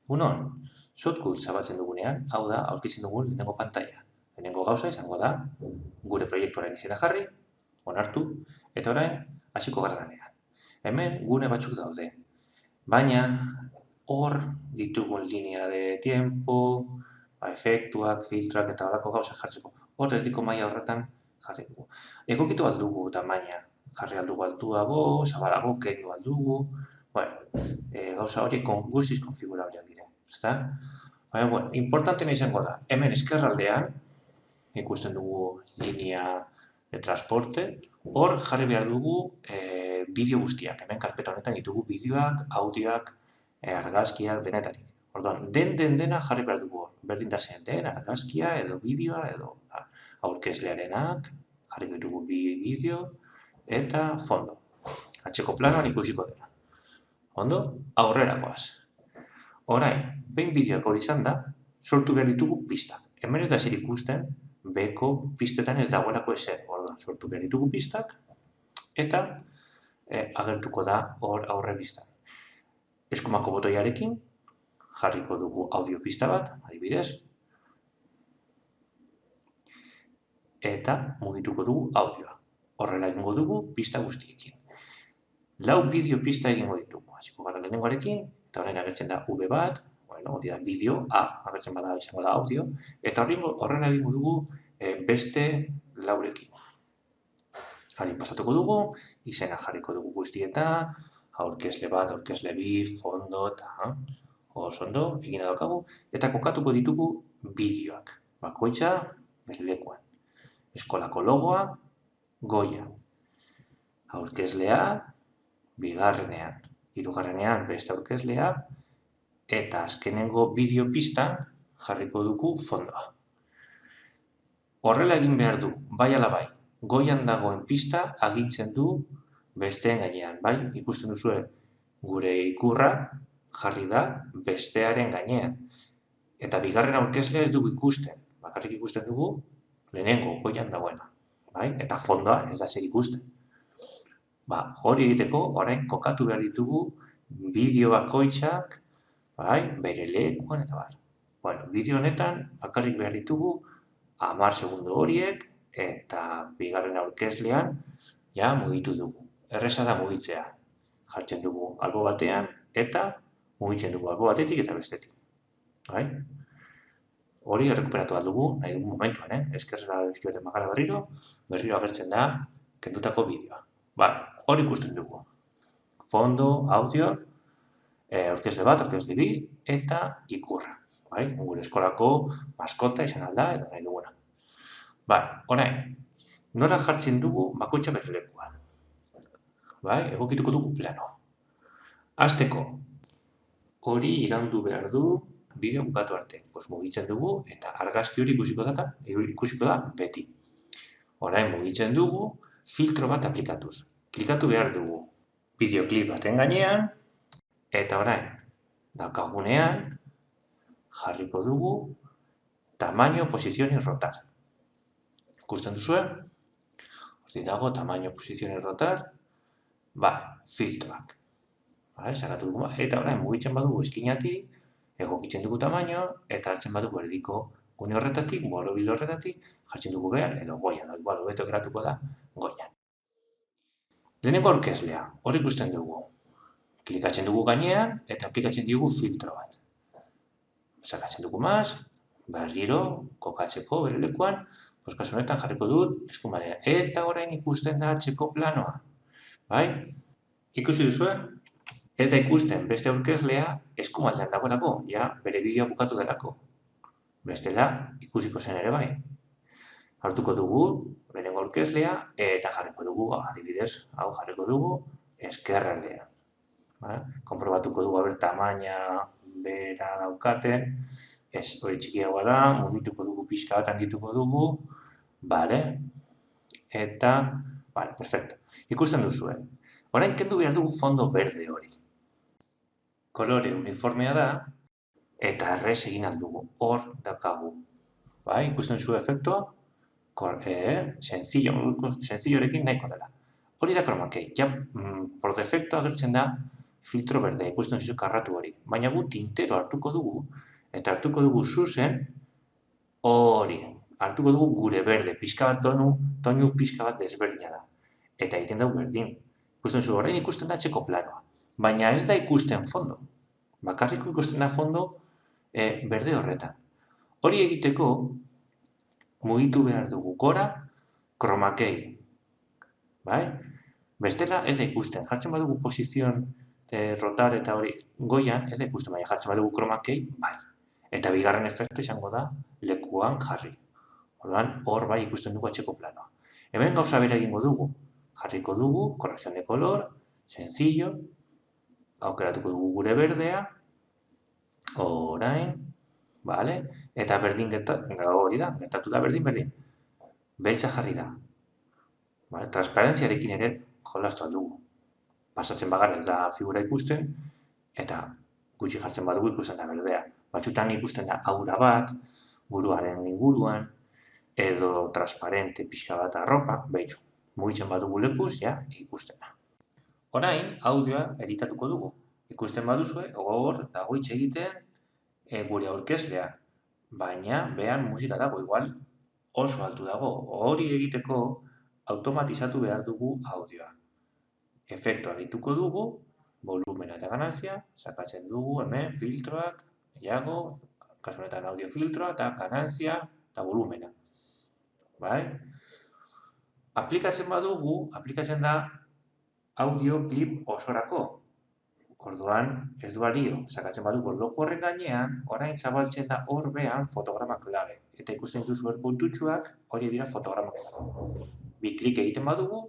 Unon, shotcut zabaltzen dugunean, hau da, aurkitzen dugun lehenengo pantaila. Lehenengo gauza izango da, gure proiektuaren izena jarri, onartu, eta orain, hasiko gara lanean. Hemen, gune batzuk daude. Baina, hor ditugun linea de tiempo, efektuak, filtrak eta horako gauza jartzeko. Hor, erdiko maila horretan jarri dugu. Egokitu aldugu tamaina, jarri aldugu altuago, zabalago, kendu aldugu, bueno, gauza horiek guztiz konfigurabliak dira, ezta? Baina, bueno, importantena izango da, hemen eskerraldean, ikusten dugu linea de transporte, hor jarri behar dugu bideo guztiak, hemen karpeta honetan ditugu bideoak, audioak, argazkiak, denetarik. Orduan, dena jarri behar dugu hor, berdin da zen, den argazkia edo bideoa edo aurkezlearenak, jarri behar dugu bideo eta fondo. Atxeko planoan ikusiko dela. Ondo, aurrerakoaz. Orain, behin bideoak hori izan da, sortu behar ditugu pistak. Hemen ez da zer ikusten, beko pistetan ez dagoelako ezer. Orduan, sortu behar ditugu pistak, eta agertuko da hor aurre pistan. Eskumako botoiarekin, jarriko dugu audio pista bat, adibidez, eta mugituko dugu audioa. Horrela egingo dugu pista guztiekin. 4 bideo pista egingo ditugu. Hasiko gara lehenengoarekin, eta orain agertzen da V bat, hori da bideo, A, agertzen bada izango da audio, eta horrela egingo dugu beste 4ekin. Harin pasatuko dugu, izena jarriko dugu guztietan, aurkezle bat, aurkezle bi, fondo, eta oso ondo, egin daukagu, eta kokatuko ditugu bideoak. Bakoitza, bere lekuan. Eskolako logoa, goian. Aurkezlea, bigarrenean, hirugarrenean beste aurkezlea, eta azkenengo bideo pistan jarriko dugu fondoa. Horrela egin behar du, bai ala bai, goian dagoen pista agintzen du besteen gainean, bai, ikusten duzue gure ikurra jarri da bestearen gainean. Eta bigarren aurkezlea ez dugu ikusten, bakarrik ikusten dugu lehenengo goian dagoena, bai, eta fondoa ez da zer ikusten. Hori egiteko, orain kokatu behar ditugu bideo bakoitzak, bere lekuan eta bar. Bueno, bideo honetan bakarrik behar ditugu 10 segundo horiek eta bigarren aurkezlean ja mugitu dugu. Erreza da mugitzea. Jartzen dugu albo batean eta mugitzen dugu albo batetik eta bestetik. Hori errekuperatu aldugu, nahi dugu momentuan, eskerrera dizkioten magara berriro agertzen da kendutako bideoa. Hori ikusten dugu. Fondo, audio, aurkezle bat, aurkezle bi, eta ikurra. Gure eskolako maskota izan alda, edo nahi duguna. Orain, nora jartzen dugu bakoitza bere lekuan. Egokituko dugu plano. Hasteko, hori iraundu behar du bideo bukatu arte. Mugitzen dugu, eta argazki hori ikusiko da beti. Orain, mugitzen dugu, filtro bat aplikatuz. Klikatu behar dugu bideoklip baten gainean, eta orain, daukagunean, jarriko dugu tamaino, posición y rotar. Ikusten duzue? Horti dago, tamaino, posición y rotar, filtroak. Sakatu dugu, eta orain, mugitzen badugu eskinatik, egokitzen dugu tamaino, eta hartzen badugu erdiko gune horretatik, borobil horretatik, jartzen dugu behar, edo goian, hobeto geratuko da, goian. Lehenengo aurkezlea, hori ikusten dugu. Klikatzen dugu gainean eta aplikatzen dugu filtro bat. Sakatzen dugu maz, berriro, kokatzeko bere lekuan, kasu honetan jarriko dut eskumadea. Eta orain ikusten da atxeko planoa. Ikusi duzue? Ez da ikusten beste aurkezlea eskumaldean dagoelako, bere bideoa bukatu delako. Bestela, ikusiko zen ere bai. Hartuko dugu, lehenengo aurkezlea, eta jarriko dugu, adibidez, jarriko dugu, eskerraldean. Konprobatuko dugu, tamaina bera daukaten, hori txikiagoa da, mugituko dugu, pixka bat handituko dugu, eta, perfecto. Ikusten duzuen. Orain kendu behar dugu fondo berde hori. Kolore uniformea da, eta errez egin aldugu, hor daukagu. Ikusten zuen efektua, sencillorekin nahiko dela. Hori da chroma key. Por defecto agertzen da filtro berdea, ikusten duzu karratu hori. Baina gu tintero hartuko dugu, eta hartuko dugu zuzen hori. Hartuko dugu gure berde, pixka bat tonu pixka bat desberdina da. Eta egiten dugu berdin. Ikusten duzu, orain ikusten da txeko planoa. Baina ez da ikusten fondo. Bakarriko ikusten da fondo berde horretan. Hori egiteko, mugitu behar dugu gora, kromakei. Bai? Bestela ez da ikusten. Jartzen badugu posizion rotar eta hori goian, ez da ikusten, baina jartzen badugu kromakei, bai. Eta bigarren efektu izango da lekuan jarri. Orduan, hor bai ikusten dugu atxeko planoa. Hemen gauza bera egingo dugu. Jarriko dugu, corrección de color, sencillo, aukeratuko dugu gure berdea, orain, vale? Eta berdin hori da, gertatu da berdin. Beltza jarri da. Vale? Transparentziarekin ere jolastu dugu. Pasatzen bagara ez da figura ikusten, eta gutxi jartzen badugu ikusten da berdea. Batzutan ikusten da aura bat, buruaren inguruan, edo transparente pixka bat arropa, behitu. Mugitzen badugu lekuz, ja, ikusten da. Orain, audioa editatuko dugu. Ikusten baduzue, hor dago hitz egiten gure aurkezlea. Baina, behan musika dago, igual oso altu dago. Hori egiteko automatizatu behar dugu audioa. Efektua egituko dugu, volumena eta ganantzia, sakatzen dugu hemen filtroak, gehiago, kasu honetan audio filtroa eta ganantzia eta volumena. Bai? Aplikatzen badugu, aplikatzen da audio klip osorako. Orduan, ez du balio, sakatzen badugu logo horren gainean, orain zabaltzen da hor behan fotograma klabe. Eta ikusten dituzu hor puntutxuak, hori dira fotograma klabe. Bi klik egiten badugu,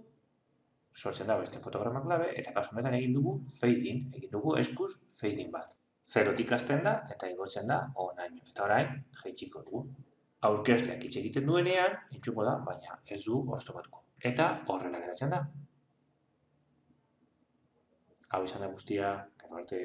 sortzen da beste fotograma klabe, eta kasu honetan egin dugu fade-in, egin dugu eskuz fade-in bat. Zerotik hasten da, eta igotzen da honaino. Eta orain, jaitsiko dugu. Aurkezleak hitz egiten duenean, entzuko da, baina ez du oztopatuko. Eta horrela geratzen da. Hau izan da guztia, gero arte.